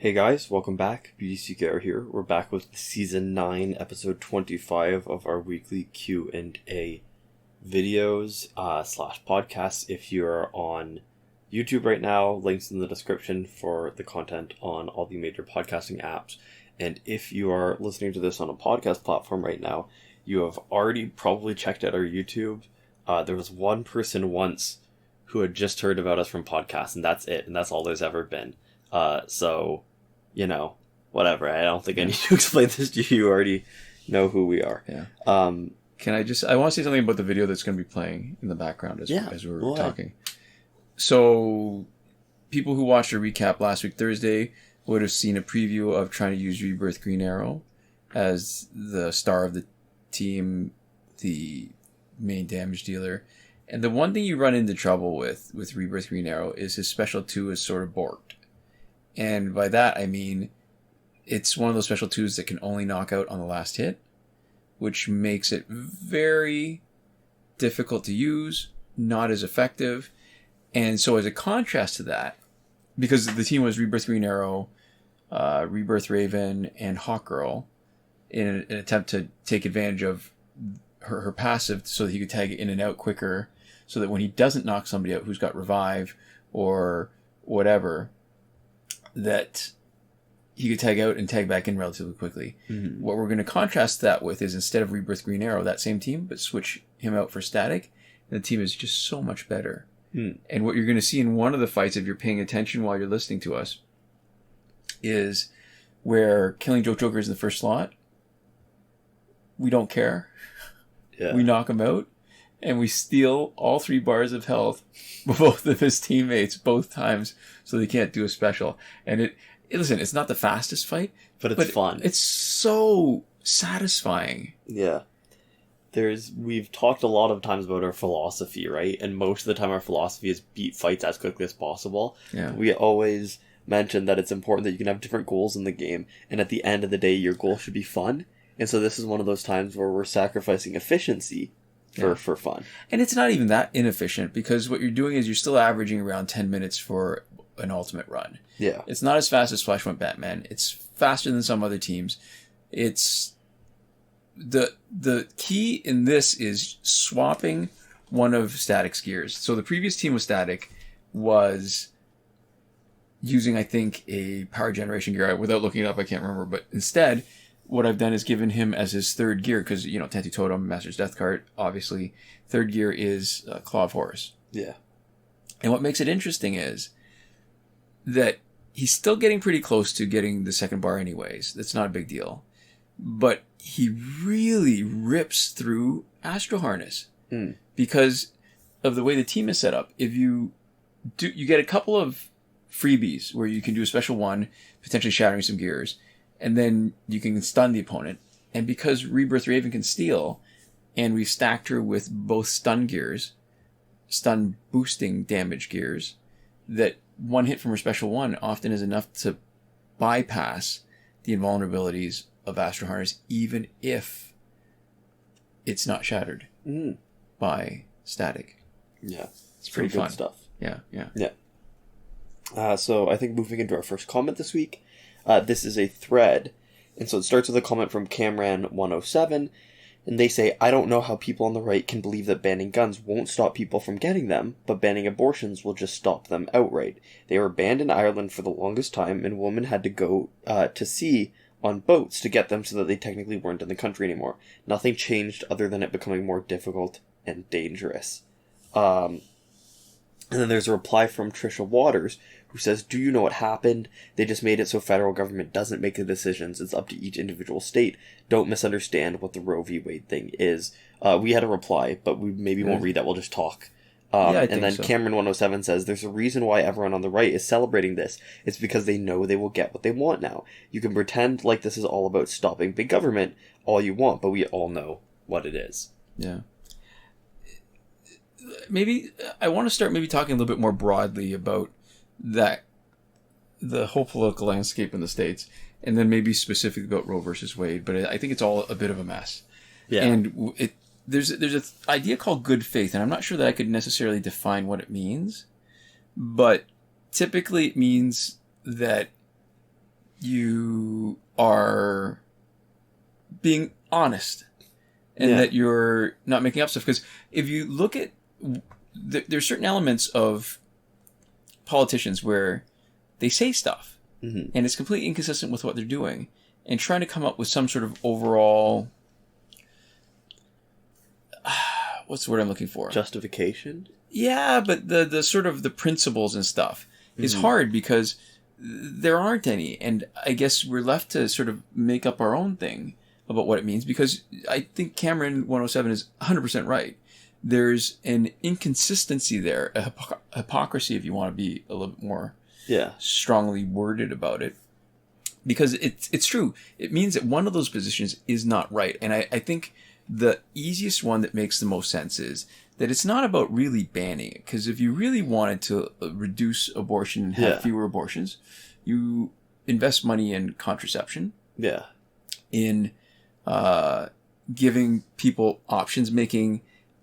Hey guys, welcome back. BDCKR here. We're back with Season 9, Episode 25 of our weekly Q&A videos slash podcasts. If you're on YouTube right now, links in the description for the content on all the major podcasting apps. And if you are listening to this on a podcast platform right now, you have already probably checked out our YouTube. There was one person once who had just heard about us from podcasts, and that's it. And that's all there's ever been. So, you know, whatever. I don't think I need to explain this to you. You already know who we are. Yeah. Can I want to say something about the video that's going to be playing in the background as we're talking. So, people who watched a recap last week, Thursday, would have seen a preview of trying to use Rebirth Green Arrow as the star of the team, the main damage dealer. And the one thing you run into trouble with Rebirth Green Arrow is his special 2 is sort of borked. And by that, I mean, it's one of those special 2s that can only knock out on the last hit, which makes it very difficult to use, not as effective. And so as a contrast to that, because the team was Rebirth Green Arrow, Rebirth Raven, and Hawkgirl, in an attempt to take advantage of her passive so that he could tag it in and out quicker, so that when he doesn't knock somebody out who's got revive or whatever, that he could tag out and tag back in relatively quickly. Mm-hmm. What we're going to contrast that with is, instead of Rebirth Green Arrow, that same team, but switch him out for Static, and the team is just so much better. And what you're going to see in one of the fights, if you're paying attention while you're listening to us, is where Killing Joke Joker is in the first slot. We don't care. Yeah. We knock him out, and we steal all 3 bars of health, both of his teammates, both times, so they can't do a special. And listen, it's not the fastest fight, but it's fun. It's so satisfying. Yeah. We've talked a lot of times about our philosophy, right? And most of the time our philosophy is beat fights as quickly as possible. Yeah. We always mention that it's important that you can have different goals in the game, and at the end of the day, your goal should be fun. And so this is one of those times where we're sacrificing efficiency for fun. And it's not even that inefficient, because what you're doing is you're still averaging around 10 minutes for an ultimate run. Yeah. It's not as fast as Flashpoint Batman. It's faster than some other teams. It's the key in this is swapping one of Static's gears. So the previous team with Static was using, I think, a power generation gear. Without looking it up, I can't remember. But instead, what I've done is given him as his third gear, because, you know, Tentu Totem, Master's Death Card, obviously, third gear is Claw of Horus. Yeah. And what makes it interesting is that he's still getting pretty close to getting the second bar anyways. That's not a big deal. But he really rips through Astro Harness because of the way the team is set up. If you get a couple of freebies where you can do a special 1, potentially shattering some gears, and then you can stun the opponent. And because Rebirth Raven can steal, and we've stacked her with both stun gears, stun boosting damage gears, that 1 hit from her special 1 often is enough to bypass the invulnerabilities of Astro Harness, even if it's not shattered by Static. Yeah. It's pretty fun stuff. Yeah. So I think moving into our first comment this week, this is a thread. And so it starts with a comment from Camran107, and they say, I don't know how people on the right can believe that banning guns won't stop people from getting them, but banning abortions will just stop them outright. They were banned in Ireland for the longest time, and women had to go to sea on boats to get them, so that they technically weren't in the country anymore. Nothing changed other than it becoming more difficult and dangerous. And then there's a reply from Trisha Waters, who says, do you know what happened? They just made it so federal government doesn't make the decisions. It's up to each individual state. Don't misunderstand what the Roe v. Wade thing is. We had a reply, but we maybe won't read that. We'll just talk. And then so. Cameron107 says, there's a reason why everyone on the right is celebrating this. It's because they know they will get what they want now. You can pretend like this is all about stopping big government all you want, but we all know what it is. Yeah. Maybe I want to start talking a little bit more broadly about that, the whole political landscape in the States, and then maybe specifically about Roe versus Wade. But I think it's all a bit of a mess. Yeah. And there's an idea called good faith, and I'm not sure that I could necessarily define what it means, but typically it means that you are being honest and that you're not making up stuff. Because if you look at, there's certain elements of politicians where they say stuff and it's completely inconsistent with what they're doing, and trying to come up with some sort of overall, what's the word I'm looking for? Justification? Yeah, but the sort of the principles and stuff is hard because there aren't any. And I guess we're left to sort of make up our own thing about what it means, because I think Cameron 107 is 100% right. There's an inconsistency there, a hypocrisy, if you want to be a little bit more strongly worded about it. Because it's true. It means that one of those positions is not right. And I think the easiest one that makes the most sense is that it's not about really banning it. Because if you really wanted to reduce abortion and have fewer abortions, you invest money in contraception. Yeah. In giving people options, making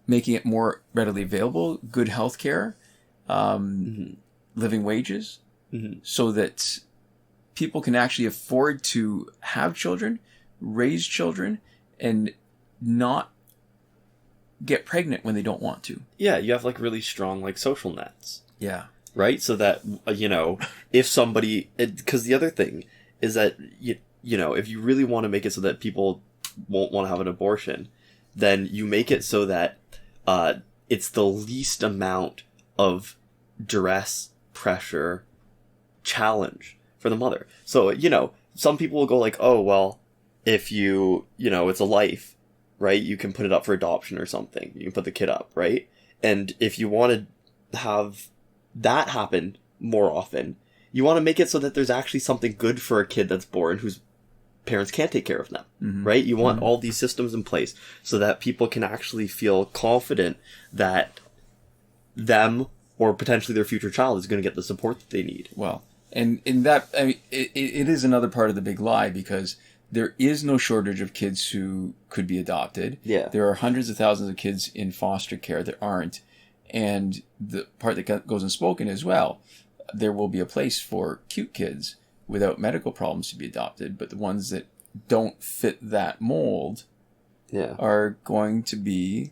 it more readily available, good health care, living wages, so that people can actually afford to have children, raise children, and not get pregnant when they don't want to. Yeah, you have like really strong like social nets. Yeah. Right? So that, if somebody... Because the other thing is that, if you really want to make it so that people won't want to have an abortion, then you make it so that it's the least amount of duress, pressure, challenge for the mother. So, some people will go like, oh, well, if it's a life, right? You can put it up for adoption or something. You can put the kid up, right? And if you want to have that happen more often, you want to make it so that there's actually something good for a kid that's born whose parents can't take care of them, right? You want all these systems in place so that people can actually feel confident that them or potentially their future child is going to get the support that they need. Well, and in that, I mean, it is another part of the big lie, because there is no shortage of kids who could be adopted. Yeah. There are hundreds of thousands of kids in foster care that aren't. And the part that goes unspoken as well, there will be a place for cute kids without medical problems to be adopted, but the ones that don't fit that mold are going to be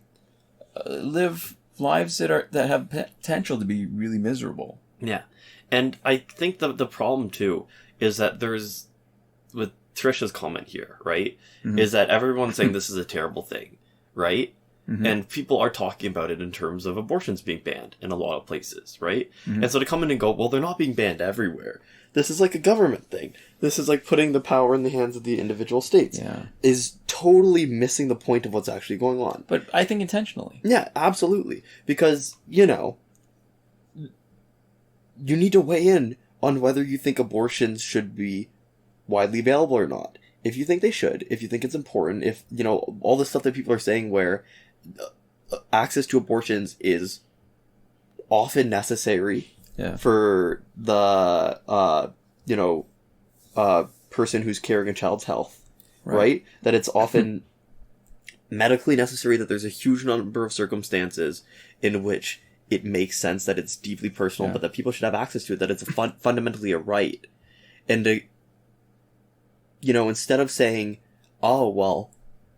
live lives that have potential to be really miserable. Yeah. And I think the problem too is that there's, with Trisha's comment here, right, is that everyone's saying this is a terrible thing, right? And people are talking about it in terms of abortions being banned in a lot of places, right? And so to come in and go, well, they're not being banned everywhere. This is like a government thing. This is like putting the power in the hands of the individual states. Yeah. Is totally missing the point of what's actually going on. But I think intentionally. Yeah, absolutely. Because, you need to weigh in on whether you think abortions should be widely available or not. If you think they should, if you think it's important, if, all the stuff that people are saying where access to abortions is often necessary for the, person who's carrying a child's health, right? That it's often medically necessary, that there's a huge number of circumstances in which it makes sense that it's deeply personal, but that people should have access to it, that it's fundamentally a right. And, instead of saying, oh, well,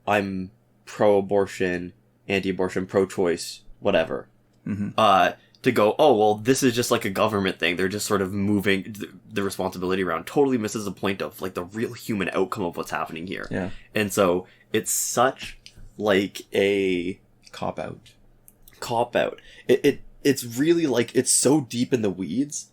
I'm pro-abortion, anti-abortion, pro-choice, whatever, to go, oh, well, this is just like a government thing. They're just sort of moving the responsibility around. Totally misses the point of like the real human outcome of what's happening here. Yeah. And so it's such like a cop-out. It's really like, it's so deep in the weeds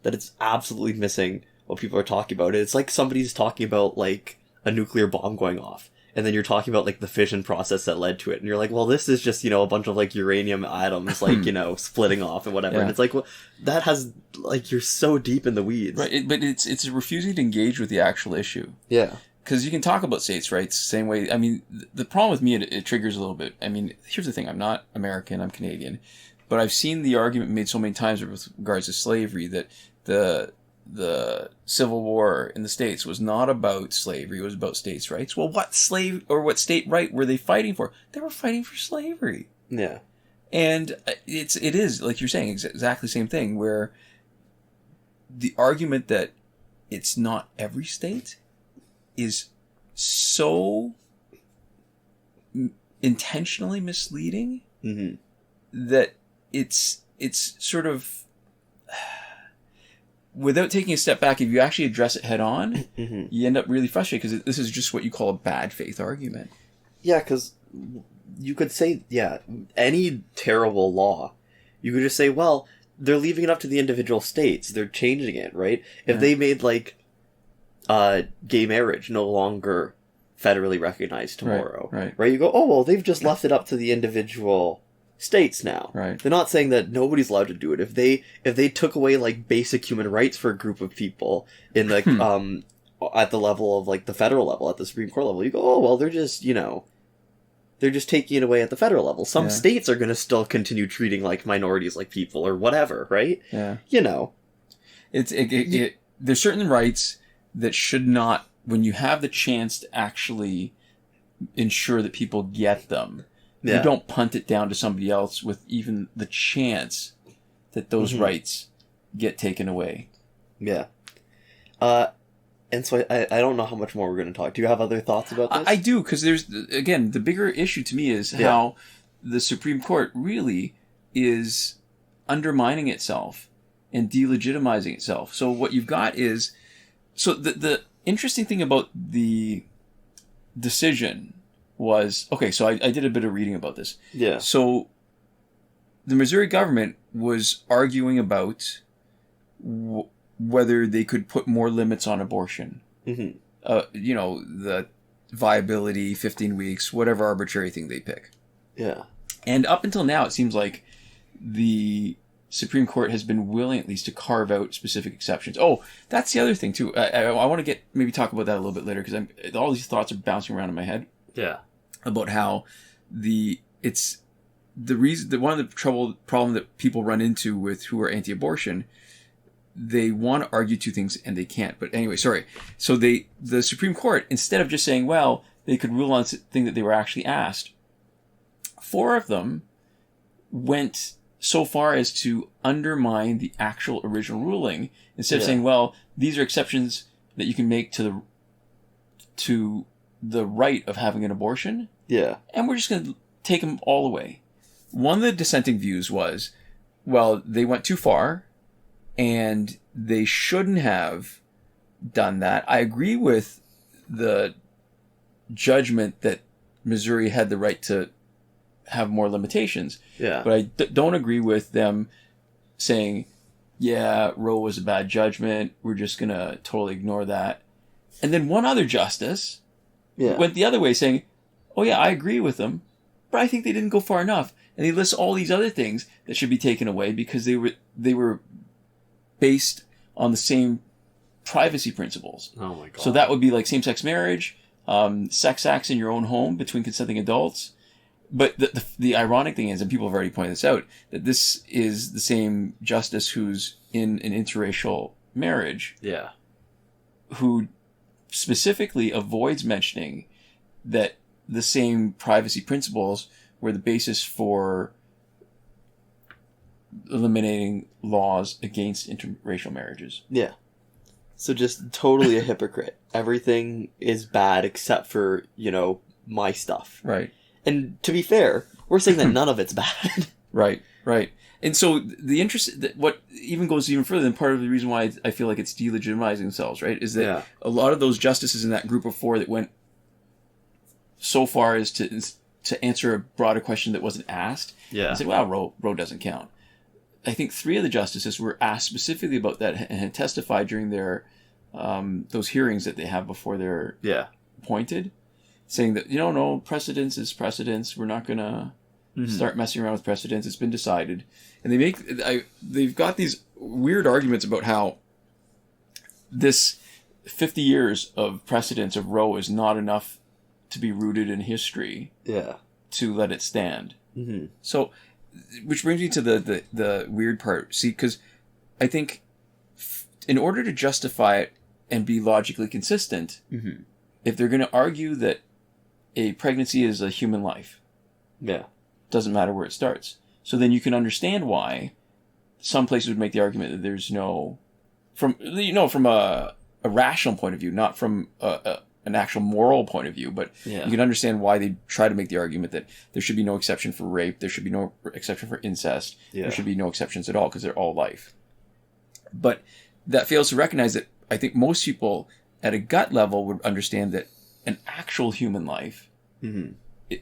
that it's absolutely missing what people are talking about. It's like somebody's talking about like a nuclear bomb going off, and then you're talking about like the fission process that led to it, and you're like, well, this is just, a bunch of like uranium atoms like, splitting off and whatever. And it's like, well, that has like, you're so deep in the weeds. Right, but it's refusing to engage with the actual issue. Yeah. Because you can talk about states' rights the same way. I mean, the problem with me, it triggers a little bit. I mean, here's the thing. I'm not American. I'm Canadian. But I've seen the argument made so many times with regards to slavery that the Civil War in the States was not about slavery. It was about states' rights. Well, what state right were they fighting for? They were fighting for slavery. Yeah. And it is, like you're saying, exactly the same thing, where the argument that it's not every state is so intentionally misleading that it's sort of, without taking a step back, if you actually address it head on, you end up really frustrated because this is just what you call a bad faith argument. Yeah, because you could say, any terrible law, you could just say, well, they're leaving it up to the individual states. They're changing it, right? If they made, like, gay marriage no longer federally recognized tomorrow, right? You go, oh, well, they've just left it up to the individual states now. Right. They're not saying that nobody's allowed to do it. If they took away, like, basic human rights for a group of people in, like, at the level of, like, the federal level, at the Supreme Court level, you go, oh, well, they're just, they're just taking it away at the federal level. Some states are going to still continue treating, like, minorities like people or whatever, right? Yeah. There's certain rights that should not, when you have the chance to actually ensure that people get them, you don't punt it down to somebody else with even the chance that those rights get taken away. Yeah. And so I don't know how much more we're going to talk. Do you have other thoughts about this? I do, because there's, again, the bigger issue to me is how the Supreme Court really is undermining itself and delegitimizing itself. So what you've got is, so the interesting thing about the decision was, okay, so I did a bit of reading about this. Yeah. So the Missouri government was arguing about whether they could put more limits on abortion. The viability, 15 weeks, whatever arbitrary thing they pick. Yeah. And up until now, it seems like the Supreme Court has been willing at least to carve out specific exceptions. Oh, that's the other thing too. I want to maybe talk about that a little bit later, because all these thoughts are bouncing around in my head. Yeah. About how one of the problem that people run into with who are anti-abortion, they want to argue two things and they can't. But anyway, sorry. So the Supreme Court, instead of just saying, well, they could rule on something that they were actually asked, 4 of them went so far as to undermine the actual original ruling, instead of saying, well, these are exceptions that you can make to the right of having an abortion. Yeah. And we're just going to take them all away. One of the dissenting views was, well, they went too far and they shouldn't have done that. I agree with the judgment that Missouri had the right to have more limitations. Yeah. But I don't agree with them saying, yeah, Roe was a bad judgment. We're just going to totally ignore that. And then one other justice went the other way, saying, oh yeah, I agree with them, but I think they didn't go far enough. And they list all these other things that should be taken away because they were based on the same privacy principles. Oh my God. So that would be like same-sex marriage, sex acts in your own home between consenting adults. But the ironic thing is, and people have already pointed this out, that this is the same justice who's in an interracial marriage. Yeah. Who specifically avoids mentioning that the same privacy principles were the basis for eliminating laws against interracial marriages. Yeah. So just totally a hypocrite. Everything is bad except for, my stuff. Right. And to be fair, we're saying that none of it's bad. Right. And so the interest, what even goes even further, than part of the reason why I feel like it's delegitimizing themselves, right, is that a lot of those justices in that group of 4 that went so far as to answer a broader question that wasn't asked, and said, well, Roe doesn't count. I think 3 of the justices were asked specifically about that and had testified during their those hearings that they have before they're appointed, saying that, no, precedence is precedence. We're not going to start messing around with precedence. It's been decided. And they've got these weird arguments about how this 50 years of precedence of Roe is not enough to be rooted in history to let it stand. Mm-hmm. So, which brings me to the weird part. See, because I think in order to justify it and be logically consistent, if they're going to argue that a pregnancy is a human life, doesn't matter where it starts. So then you can understand why some places would make the argument that there's no, from a a rational point of view, not from an actual moral point of view, but you can understand why they try to make the argument that there should be no exception for rape, there should be no exception for incest, there should be no exceptions at all because they're all life. But that fails to recognize that I think most people at a gut level would understand that an actual human life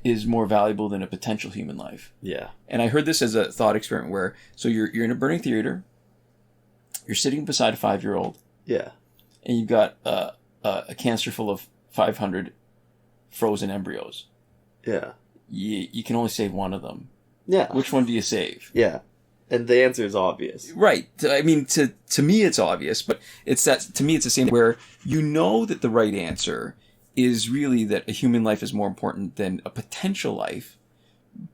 is more valuable than a potential human life. Yeah. And I heard this as a thought experiment where, so you're in a burning theater, you're sitting beside a 5-year-old. Yeah. And you've got a canister full of 500 frozen embryos. Yeah. You can only save one of them. Yeah. Which one do you save? Yeah. And the answer is obvious. Right. I mean, to me it's obvious, but to me it's the same where you know that the right answer is really that a human life is more important than a potential life.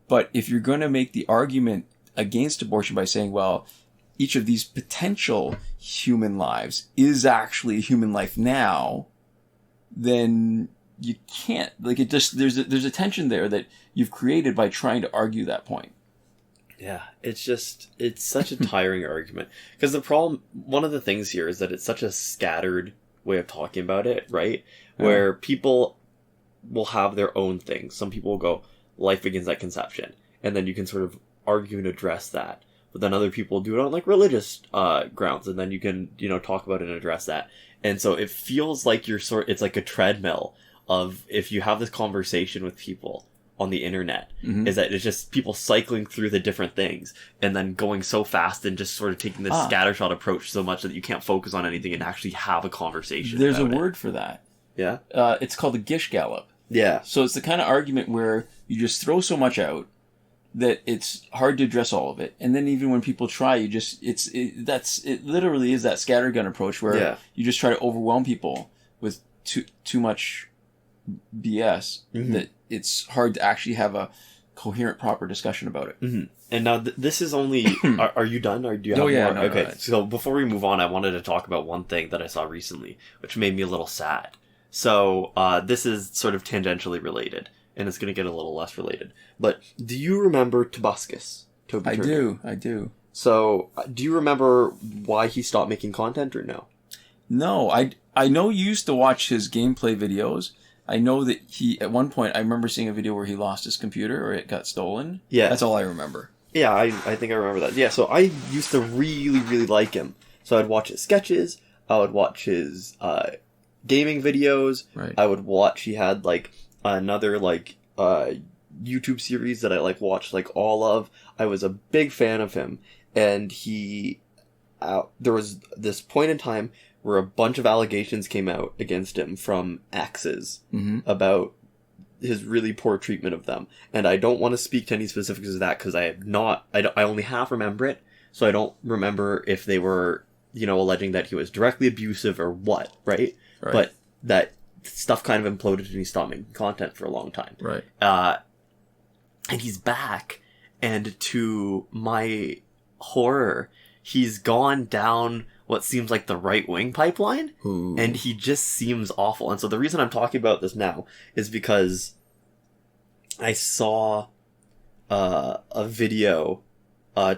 But if you're going to make the argument against abortion by saying, well, each of these potential human lives is actually a human life now, then you can't, like, it just, there's a tension there that you've created by trying to argue that point. Yeah, it's such a tiring argument. Because the problem, one of the things here is that it's such a scattered way of talking about it, right? Where people will have their own things. Some people will go, life begins at conception. And then you can sort of argue and address that. But then other people do it on, like, religious grounds. And then you can, talk about it and address that. And so it feels like it's like a treadmill of, if you have this conversation with people on the internet, is that it's just people cycling through the different things and then going so fast and just sort of taking this scattershot approach so much that you can't focus on anything and actually have a conversation. There's a word for that. Yeah? It's called a gish gallop. Yeah. So it's the kind of argument where you just throw so much out that it's hard to address all of it. And then even when people try, it literally is that scattergun approach where you just try to overwhelm people with too much BS that it's hard to actually have a coherent, proper discussion about it. And now this is only... are you done? Or do you have more? No, okay, right. So before we move on, I wanted to talk about one thing that I saw recently, which made me a little sad. So this is sort of tangentially related, and it's going to get a little less related. But do you remember Tobuscus? I do. So do you remember why he stopped making content or no? No, I know you used to watch his gameplay videos. I know that at one point, I remember seeing a video where he lost his computer or it got stolen. Yeah. That's all I remember. Yeah, I think I remember that. Yeah, so I used to really, really like him. So I'd watch his sketches, I would watch his gaming videos, right. I would watch, he had like another like YouTube series that I like watched like all of. I was a big fan of him. And there was this point in time where a bunch of allegations came out against him from exes about his really poor treatment of them. And I don't want to speak to any specifics of that because I only half remember it. So I don't remember if they were, alleging that he was directly abusive or what, right? But that stuff kind of imploded and he stopped making content for a long time. Right. And he's back, and to my horror, he's gone down what seems like the right-wing pipeline, and he just seems awful. And so the reason I'm talking about this now is because I saw a video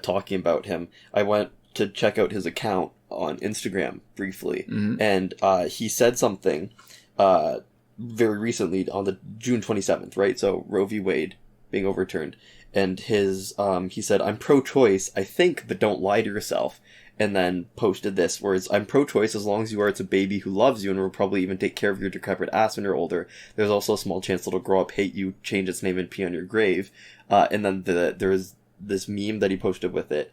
talking about him. I went to check out his account on Instagram briefly, and he said something very recently on the June 27th, right? So Roe v. Wade being overturned. And he said, "I'm pro-choice, I think, but don't lie to yourself." And then posted this, whereas I'm pro-choice as long as you are it's a baby who loves you and will probably even take care of your decrepit ass when you're older. There's also a small chance it'll grow up, hate you, change its name, and pee on your grave. And then there's this meme that he posted with it,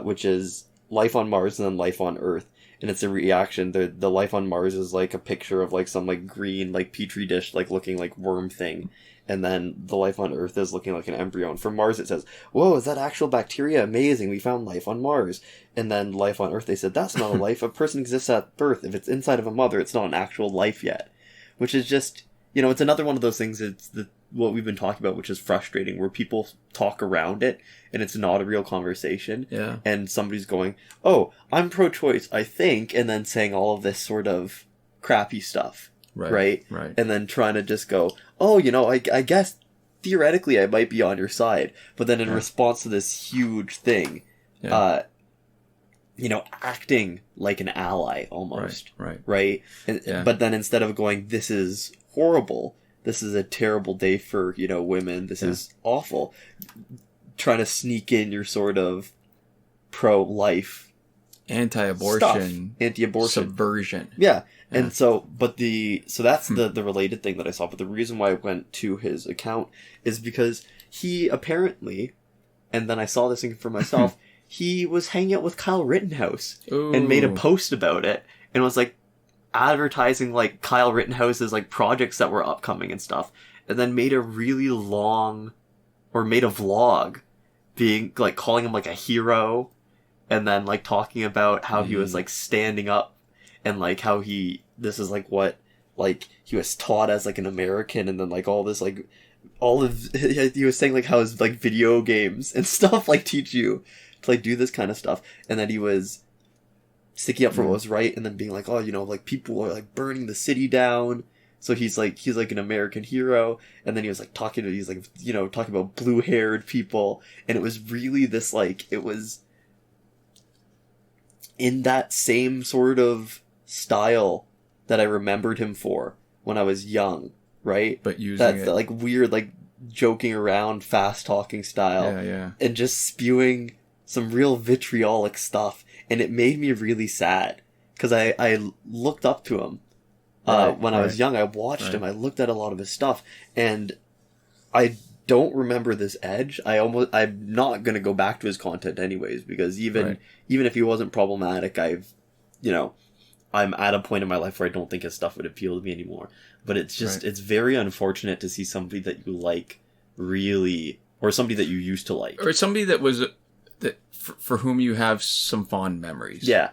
which is life on Mars and then life on Earth. And it's a reaction. The life on Mars is like a picture of like some like green, like petri dish, like looking like worm thing. And then the life on Earth is looking like an embryo. And for Mars, it says, "Whoa, is that actual bacteria? Amazing. We found life on Mars." And then life on Earth, they said, "That's not a life. A person exists at birth. If it's inside of a mother, it's not an actual life yet." Which is just, it's another one of those things. It's what we've been talking about, which is frustrating, where people talk around it and it's not a real conversation. Yeah. And somebody's going, "Oh, I'm pro-choice, I think," and then saying all of this sort of crappy stuff. Right. And then trying to just go, "Oh, I guess theoretically I might be on your side." But then in response to this huge thing, acting like an ally almost. Right. And, but then instead of going, this is horrible, this is a terrible day for, women, this is awful, trying to sneak in your sort of pro-life anti-abortion, anti-abortion subversion. Yeah. And so that's the related thing that I saw. But the reason why I went to his account is because he apparently, and then I saw this thing for myself, he was hanging out with Kyle Rittenhouse and made a post about it and was like advertising like Kyle Rittenhouse's like projects that were upcoming and stuff, and then made a really long, or made a vlog being like calling him like a hero, and then like talking about how he was like standing up and like how this is like what like he was taught as like an American, and then like all this like he was saying like how his like video games and stuff like teach you to like do this kind of stuff, and then he was sticking up for what was right, and then being like, oh, like people are like burning the city down, so he's like an American hero, and then he was like talking about blue-haired people, and it was really this like, it was in that same sort of style that I remembered him for when I was young, right? But using that like weird like joking around, fast talking style, and just spewing some real vitriolic stuff, and it made me really sad because I looked up to him when I was young. I watched him. I looked at a lot of his stuff, and I don't remember this edge. I'm not gonna go back to his content anyways, because even if he wasn't problematic, I'm at a point in my life where I don't think his stuff would appeal to me anymore. But it's just it's very unfortunate to see somebody that you like really, or somebody that you used to like, or somebody that was for whom you have some fond memories. Yeah.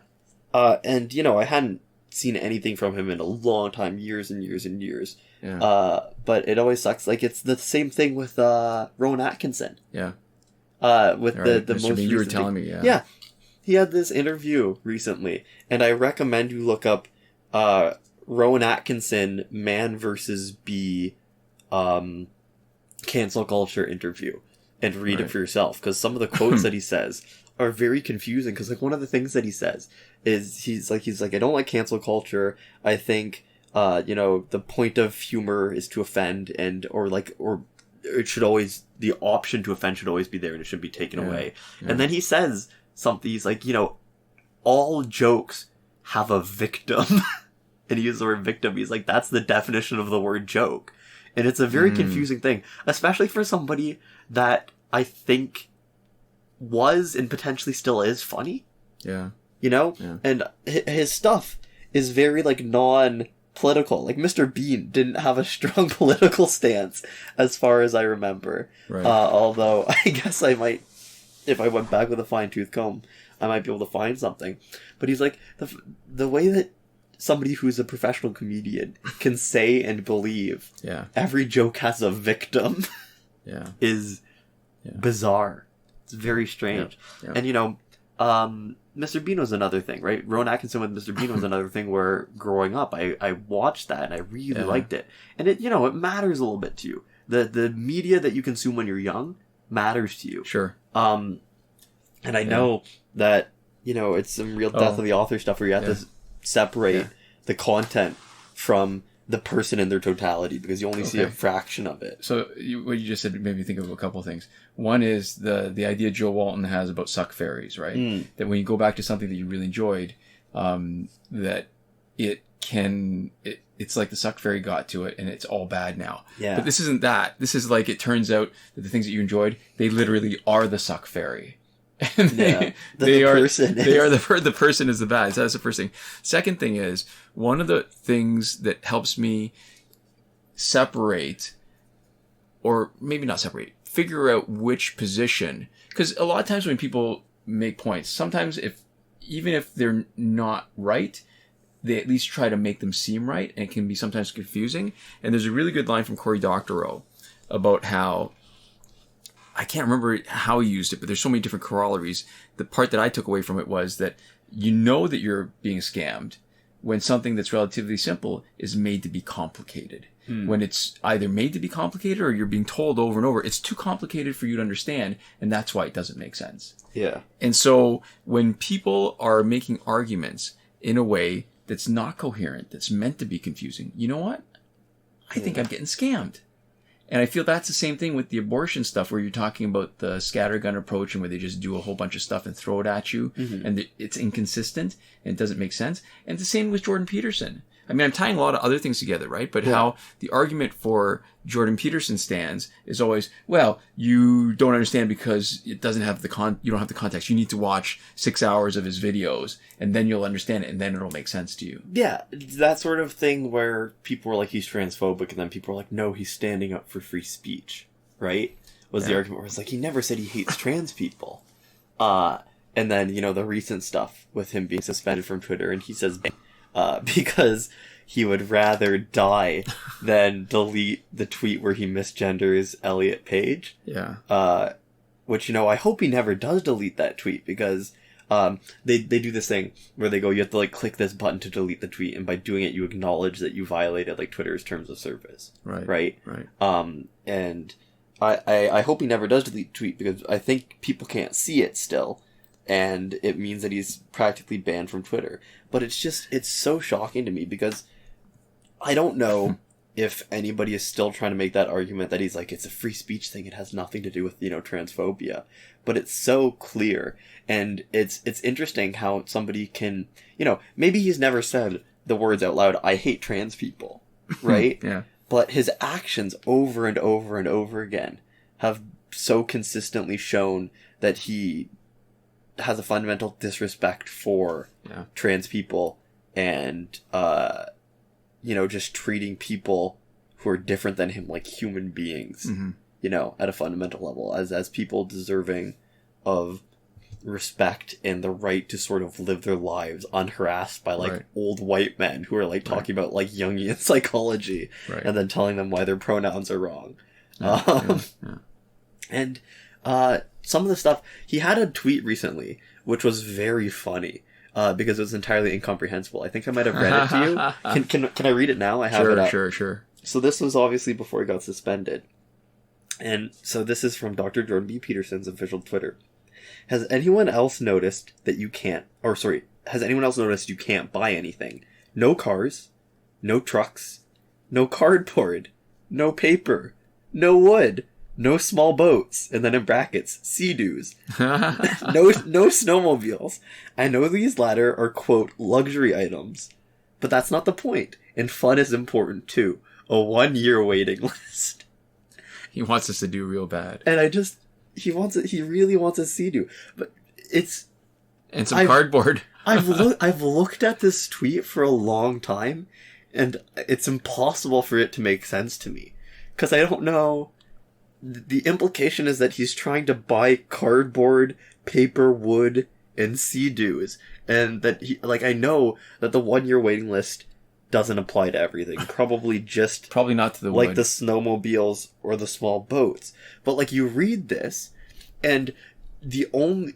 And I hadn't seen anything from him in a long time, years and years and years. Yeah. But it always sucks. Like, it's the same thing with Rowan Atkinson. Yeah. With the Mr. most Bean, you were telling me, Yeah. He had this interview recently, and I recommend you look up Rowan Atkinson Man versus Bee cancel culture interview and read it for yourself, because some of the quotes that he says are very confusing, because like one of the things that he says is he's like I don't like cancel culture. I think the point of humor is to offend, or it should always, the option to offend should always be there, and it should be taken away. Yeah. And then he says something, he's like, all jokes have a victim. And he used the word victim. He's like, that's the definition of the word joke. And it's a very confusing thing, especially for somebody that I think was and potentially still is funny. Yeah. Yeah. And his stuff is very like non-political. Like Mr. Bean didn't have a strong political stance as far as I remember. Right. Although I guess I might, if I went back with a fine-tooth comb, I might be able to find something. But he's like, the way that somebody who's a professional comedian can say and believe every joke has a victim is bizarre. It's very strange. Yeah. And Mr. Bean was another thing, right? Rowan Atkinson with Mr. Bean was another thing where growing up I watched that and I really liked it. And it it matters a little bit to you. The media that you consume when you're young matters to you. Sure. And I know that it's some real death of the author stuff where you have to separate the content from the person in their totality, because you only see a fraction of it. So what you just said made me think of a couple of things. One is the idea Joe Walton has about suck fairies, right? That when you go back to something that you really enjoyed, that it's like the suck fairy got to it and it's all bad now. Yeah. But this isn't that. This is like, it turns out that the things that you enjoyed, they literally are the suck fairy. And the person is the bad. So that's the first thing. Second thing is, one of the things that helps me separate, or maybe not separate, figure out which position, because a lot of times when people make points, sometimes even if they're not right, they at least try to make them seem right, and it can be sometimes confusing. And there's a really good line from Cory Doctorow about how, I can't remember how he used it, but there's so many different corollaries. The part that I took away from it was that that you're being scammed, when something that's relatively simple is made to be complicated. When it's either made to be complicated or you're being told over and over, it's too complicated for you to understand, and that's why it doesn't make sense. Yeah. And so when people are making arguments in a way that's not coherent, that's meant to be confusing, you know what? I think I'm getting scammed. And I feel that's the same thing with the abortion stuff, where you're talking about the scattergun approach and where they just do a whole bunch of stuff and throw it at you, and it's inconsistent and it doesn't make sense. And the same with Jordan Peterson. I mean, I'm tying a lot of other things together, right? But how the argument for Jordan Peterson stands is always, well, you don't understand because it doesn't have you don't have the context. You need to watch 6 hours of his videos and then you'll understand it and then it'll make sense to you. Yeah, that sort of thing where people were like, he's transphobic, and then people were like, no, he's standing up for free speech, right? Was the argument where it's like, he never said he hates trans people. And then, the recent stuff with him being suspended from Twitter, and he says, because he would rather die than delete the tweet where he misgenders Elliot Page. Yeah. Which, I hope he never does delete that tweet, because they do this thing where they go, you have to click this button to delete the tweet, and by doing it you acknowledge that you violated Twitter's terms of service. Right. And I hope he never does delete the tweet, because I think people can't see it still, and it means that he's practically banned from Twitter. But it's so shocking to me, because I don't know if anybody is still trying to make that argument that he's like, it's a free speech thing, it has nothing to do with, transphobia. But it's so clear, and it's interesting how somebody can, maybe he's never said the words out loud, I hate trans people, right? Yeah. But his actions over and over and over again have so consistently shown that he has a fundamental disrespect for trans people, and just treating people who are different than him like human beings, at a fundamental level, as people deserving of respect and the right to sort of live their lives unharassed by old white men who are talking about Jungian psychology and then telling them why their pronouns are wrong. And some of the stuff, he had a tweet recently which was very funny, because it was entirely incomprehensible. I think I might have read it to you. Can I read it now? I have it up. Sure. So this was obviously before he got suspended. And so this is from Dr. Jordan B. Peterson's official Twitter. Has anyone else noticed you can't buy anything? No cars, no trucks, no cardboard, no paper, no wood, no small boats, and then in brackets, sea-doos. no snowmobiles. I know these latter are, quote, luxury items. But that's not the point. And fun is important, too. A 1-year waiting list. He wants us to do real bad. And he really wants a sea-doo. But it's... And some cardboard. I've looked at this tweet for a long time, and it's impossible for it to make sense to me. Because I don't know... The implication is that he's trying to buy cardboard, paper, wood, and sea-doos. And that I know that the 1-year waiting list doesn't apply to everything. Probably not to the wood. The snowmobiles or the small boats. But you read this, and the only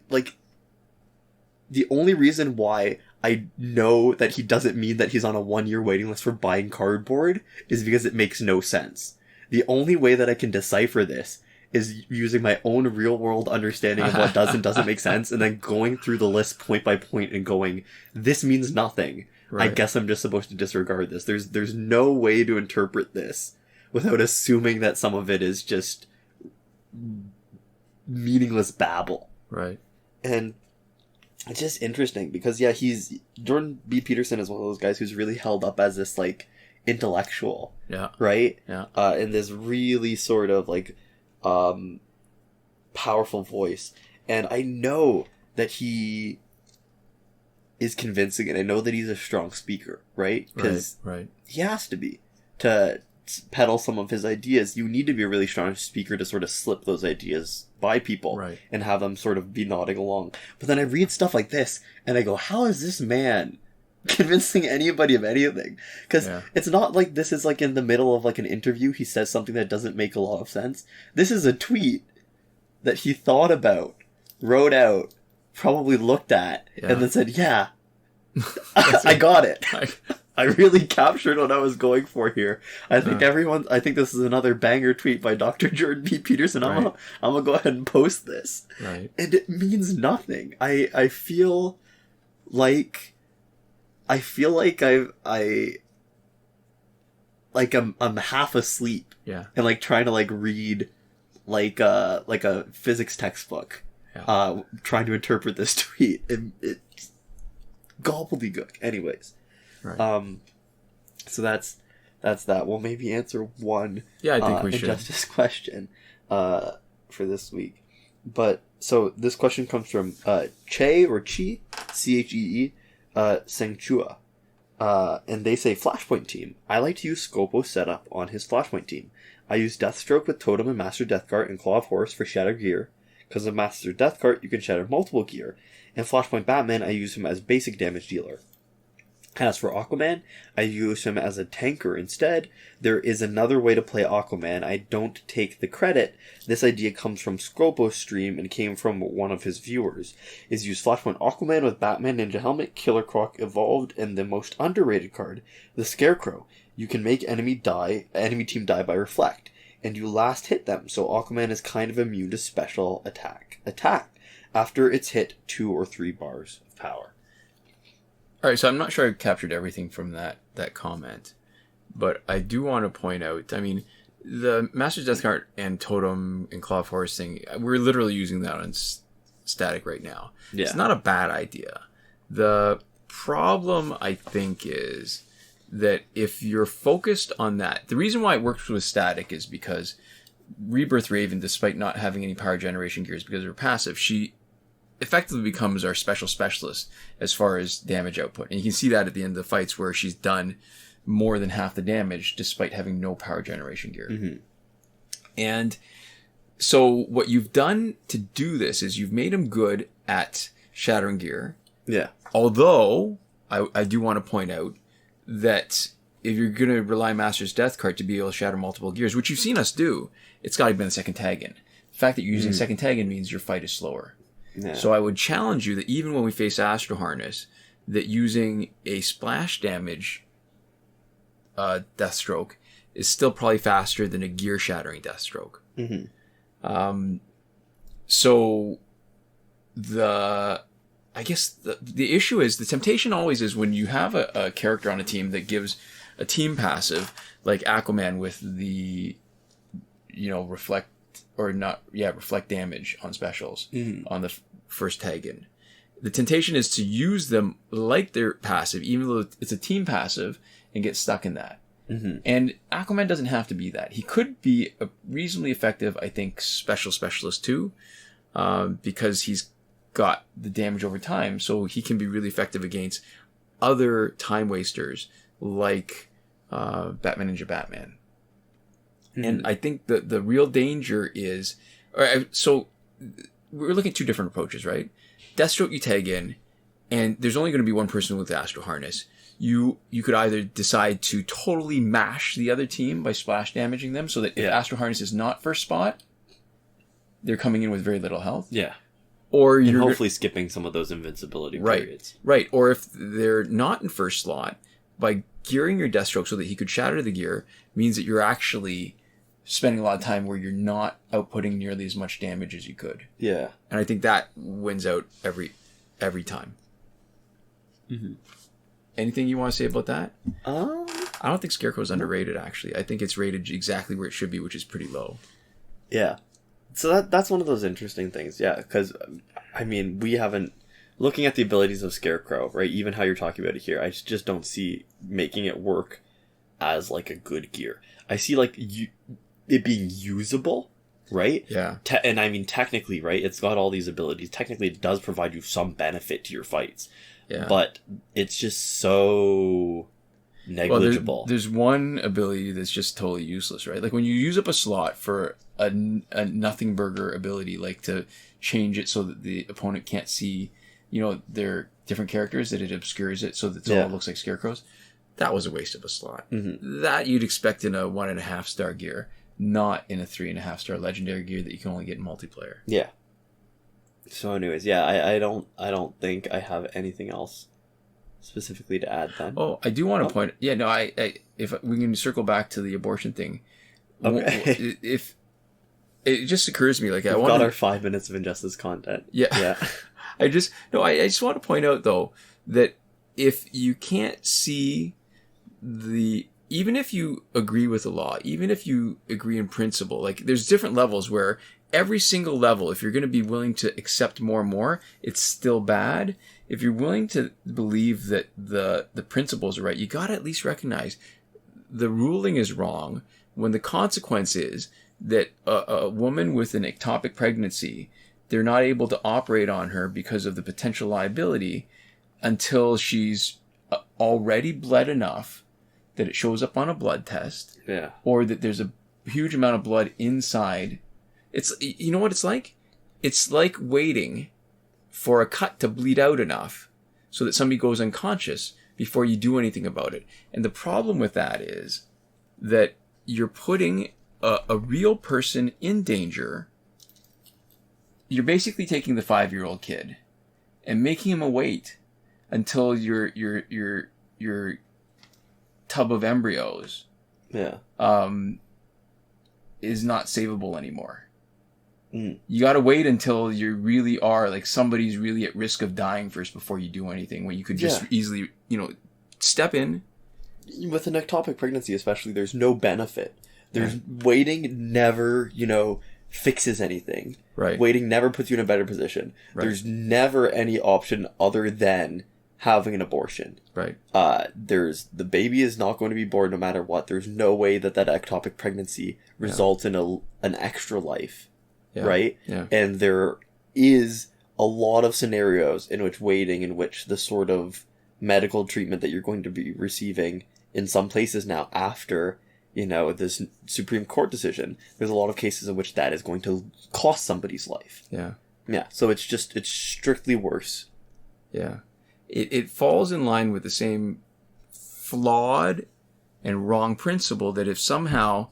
reason why I know that he doesn't mean that he's on a 1-year waiting list for buying cardboard is because it makes no sense. The only way that I can decipher this is using my own real-world understanding of what does and doesn't make sense, and then going through the list point by point and going, this means nothing. Right. I guess I'm just supposed to disregard this. There's no way to interpret this without assuming that some of it is just meaningless babble. Right. And it's just interesting because, Jordan B. Peterson is one of those guys who's really held up as this, intellectual. Yeah. Right? Yeah. And this really sort of, powerful voice. And I know that he is convincing, and I know that he's a strong speaker, right? Because he has to be. To peddle some of his ideas, you need to be a really strong speaker to sort of slip those ideas by people and have them sort of be nodding along. But then I read stuff like this, and I go, how is this man convincing anybody of anything? Because it's not like this is in the middle of an interview, he says something that doesn't make a lot of sense. This is a tweet that he thought about, wrote out, probably looked at, and then said, I got it. I really captured what I was going for here. I think this is another banger tweet by Dr. Jordan B. Peterson. I'm gonna go ahead and post this. Right. And it means nothing. I feel like I'm half asleep. Yeah. And like trying to like read like a physics textbook. Yeah. Trying to interpret this tweet. And it's gobbledygook. Anyways. Right. So that's that. We'll maybe answer one. Yeah, I think we should. Injustice question, for this week. But so this question comes from Che or Chi, Chee, Sengchua, and they say Flashpoint team. I like to use Scopo's setup on his Flashpoint team. I use Deathstroke with Totem and Master Deathcart and Claw of Horse for Shatter Gear. Because of Master Deathcart, you can shatter multiple gear. And Flashpoint Batman, I use him as basic damage dealer. As for Aquaman, I use him as a tanker instead. There is another way to play Aquaman. I don't take the credit. This idea comes from Scopo's stream and came from one of his viewers. Is use Flashpoint Aquaman with Batman Ninja Helmet, Killer Croc Evolved, and the most underrated card, the Scarecrow. You can make enemy team die by Reflect, and you last hit them, so Aquaman is kind of immune to special attack after it's hit 2 or 3 bars of power. All right, so I'm not sure I captured everything from that comment, but I do want to point out, I mean, the Master's Deathcart and Totem and Claw of Horse thing, we're literally using that on static right now. Yeah. It's not a bad idea. The problem, I think, is that if you're focused on that, the reason why it works with static is because Rebirth Raven, despite not having any power generation gears because of her passive, she effectively becomes our specialist as far as damage output. And you can see that at the end of the fights where she's done more than half the damage despite having no power generation gear. Mm-hmm. And so what you've done to do this is you've made him good at shattering gear. Yeah. Although, I do want to point out that if you're going to rely Master's Deathcart to be able to shatter multiple gears, which you've seen us do, it's got to be the second tag in. The fact that you're using second tag in means your fight is slower. Yeah. So I would challenge you that even when we face Astro Harness, that using a splash damage Deathstroke is still probably faster than a gear shattering Deathstroke. Mm-hmm. So I guess the issue is, the temptation always is when you have a character on a team that gives a team passive like Aquaman with the reflect damage on specials on the first tag in. The temptation is to use them like their passive, even though it's a team passive, and get stuck in that. Mm-hmm. And Aquaman doesn't have to be that. He could be a reasonably effective, I think, specialist too, because he's got the damage over time, so he can be really effective against other time wasters like Batman Ninja Batman. Mm-hmm. And I think the real danger is, so we're looking at two different approaches, right? Deathstroke you tag in, and there's only going to be one person with the Astro Harness. You could either decide to totally mash the other team by splash damaging them, so that if Astro Harness is not first spot, they're coming in with very little health. Yeah. Or you're hopefully skipping some of those invincibility periods. Right. Or if they're not in first slot, by gearing your Deathstroke so that he could shatter the gear means that you're actually spending a lot of time where you're not outputting nearly as much damage as you could. Yeah. And I think that wins out every time. Mm-hmm. Anything you want to say about that? I don't think Scarecrow's underrated, actually. I think it's rated exactly where it should be, which is pretty low. Yeah. So that's one of those interesting things, yeah, because, I mean, we haven't, looking at the abilities of Scarecrow, right, even how you're talking about it here, I just don't see making it work as, like, a good gear. I see, like, it being usable, right? Yeah. And I mean, technically, right, it's got all these abilities. Technically, it does provide you some benefit to your fights. Yeah. But it's just so negligible. Well, there's one ability that's just totally useless, right? Like when you use up a slot for a nothing burger ability, like to change it so that the opponent can't see, their different characters, that it obscures it so that it all looks like scarecrows. That was a waste of a slot. Mm-hmm. That you'd expect in a 1.5 star gear, not in a 3.5 star legendary gear that you can only get in multiplayer. Yeah. So anyways, yeah, I don't think I have anything else specifically to add then? Oh, I do want to point. Yeah, no, if we can circle back to the abortion thing. Okay. If it just occurs to me, like, We've got our 5 minutes of injustice content. Yeah. I just want to point out though that if you can't see even if you agree with the law, even if you agree in principle, like there's different levels where every single level, if you're going to be willing to accept more and more, it's still bad. If you're willing to believe that the principles are right, you got to at least recognize the ruling is wrong when the consequence is that a woman with an ectopic pregnancy, they're not able to operate on her because of the potential liability until she's already bled enough that it shows up on a blood test. Yeah. Or that there's a huge amount of blood inside. It's, you know what it's like? It's like waiting for a cut to bleed out enough so that somebody goes unconscious before you do anything about it. And the problem with that is that you're putting a real person in danger. You're basically taking the 5-year-old kid and making him wait until your tub of embryos is not savable anymore. You got to wait until you really are, like, somebody's really at risk of dying first before you do anything, when you could just easily, step in. With an ectopic pregnancy especially, there's no benefit. There's waiting never, fixes anything. Right. Waiting never puts you in a better position. Right. There's never any option other than having an abortion. Right. The baby is not going to be born no matter what. There's no way that ectopic pregnancy results in an extra life. Yeah. Right? Yeah. And there is a lot of scenarios in which the sort of medical treatment that you're going to be receiving in some places now after, this Supreme Court decision, there's a lot of cases in which that is going to cost somebody's life. Yeah. Yeah. So it's strictly worse. Yeah. It falls in line with the same flawed and wrong principle that if somehow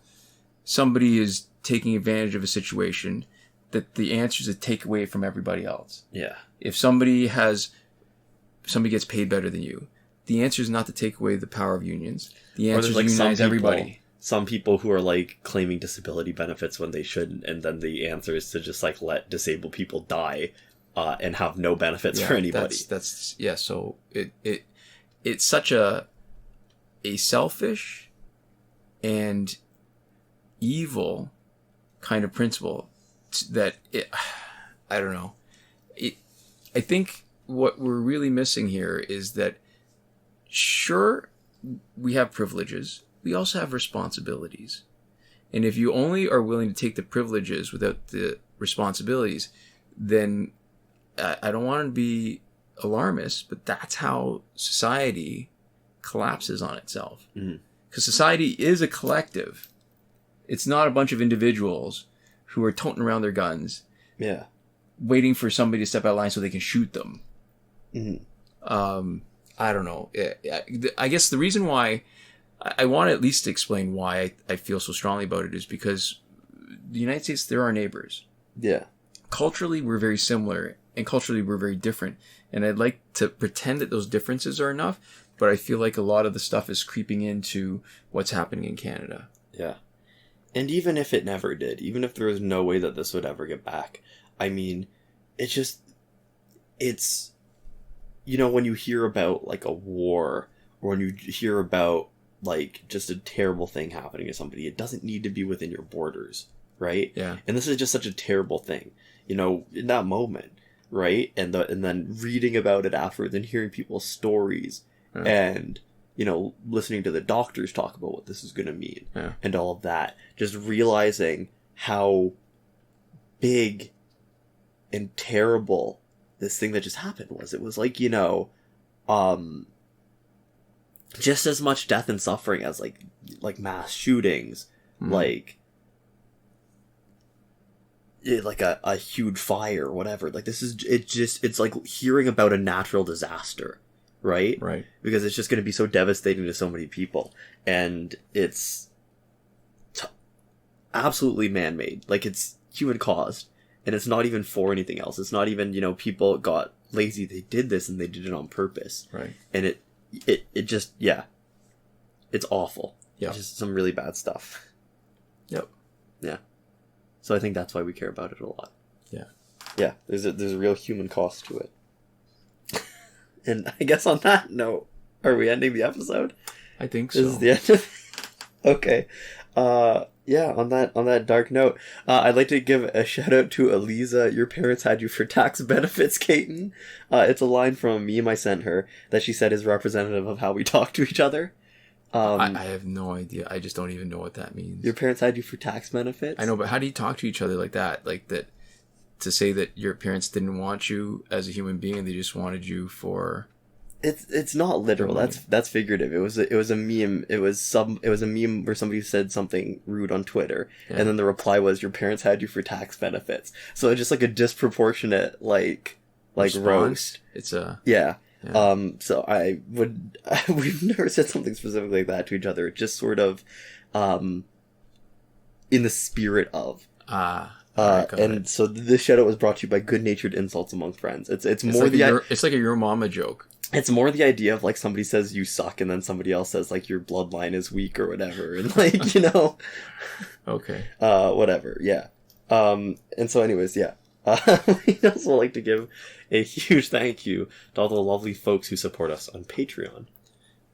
somebody is taking advantage of a situation, that the answer is to take away from everybody else. Yeah. If somebody gets paid better than you, the answer is not to take away the power of unions. The answer is to unionize everybody. Some people who are like claiming disability benefits when they shouldn't, and then the answer is to just like let disabled people die and have no benefits for anybody. So it's such a selfish and evil kind of principle that I don't know. I think what we're really missing here is that, sure, we have privileges. We also have responsibilities. And if you only are willing to take the privileges without the responsibilities, then I don't want to be alarmist, but that's how society collapses on itself. Because society is a collective. It's not a bunch of individuals who are toting around their guns, waiting for somebody to step out of line so they can shoot them. I don't know. I guess the reason why I want to at least explain why I feel so strongly about it is because the United States, they're our neighbors. Yeah. Culturally, we're very similar, and culturally, we're very different. And I'd like to pretend that those differences are enough, but I feel like a lot of the stuff is creeping into what's happening in Canada. Yeah. And even if it never did, even if there was no way that this would ever get back, I mean, it's, when you hear about, like, a war, or when you hear about, like, just a terrible thing happening to somebody, it doesn't need to be within your borders, right? Yeah. And this is just such a terrible thing, in that moment, right? And then reading about it afterwards and hearing people's stories and, listening to the doctors talk about what this is going to mean and all of that, just realizing how big and terrible this thing that just happened was. It was like, just as much death and suffering as like mass shootings, like a huge fire or whatever. Like, it's like hearing about a natural disaster, right? Right. Because it's just going to be so devastating to so many people, and it's absolutely man-made. Like, it's human caused, and it's not even for anything else. It's not even, people got lazy. They did this and they did it on purpose. Right. And it just, yeah. It's awful. Yeah. It's just some really bad stuff. Yep. Yeah. So I think that's why we care about it a lot. Yeah. Yeah. There's a real human cost to it. And I guess on that note, are we ending the episode? I think so. This is the end of Okay. Yeah, on that dark note, I'd like to give a shout out to Eliza. Your parents had you for tax benefits, Caton. It's a line from a meme I sent her that she said is representative of how we talk to each other. I have no idea. I just don't even know what that means. Your parents had you for tax benefits? I know, but how do you talk to each other like that? Like that, to say that your parents didn't want you as a human being, they just wanted you for... It's not literal. That's figurative. It was a meme. It was a meme where somebody said something rude on Twitter, and then the reply was, "Your parents had you for tax benefits." So it's just like a disproportionate like response. Roast. It's a yeah. So we've never said something specifically like that to each other. It's just sort of in the spirit of. So this shout out was brought to you by Good Natured Insults Among Friends. It's more like it's like a your mama joke. It's more the idea of like somebody says you suck and then somebody else says like your bloodline is weak or whatever, and like, you know. Okay. Whatever. Yeah. And so anyways, yeah. We'd also like to give a huge thank you to all the lovely folks who support us on Patreon.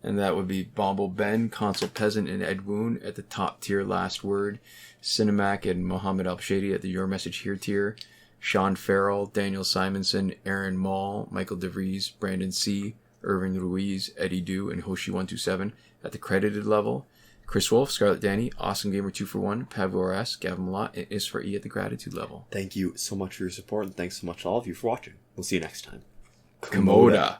And that would be Bomble Ben, Consul Peasant, and Edwoon at the top tier last word. Sinemac and Mohammed Albshaiti at the Your Message Here tier. Shawn Farrell, Daniel Simonson, Aaron Maule, Michael DeVries, Brandon C., Irvin Ruiz, Eddydoo, and Hoshi 127 at the credited level. Chris Wolf, Scarlet Danny, Awesome Gamer 241, Pavor S, Gavin Malott, and Is for E at the gratitude level. Thank you so much for your support, and thanks so much to all of you for watching. We'll see you next time. Komoda.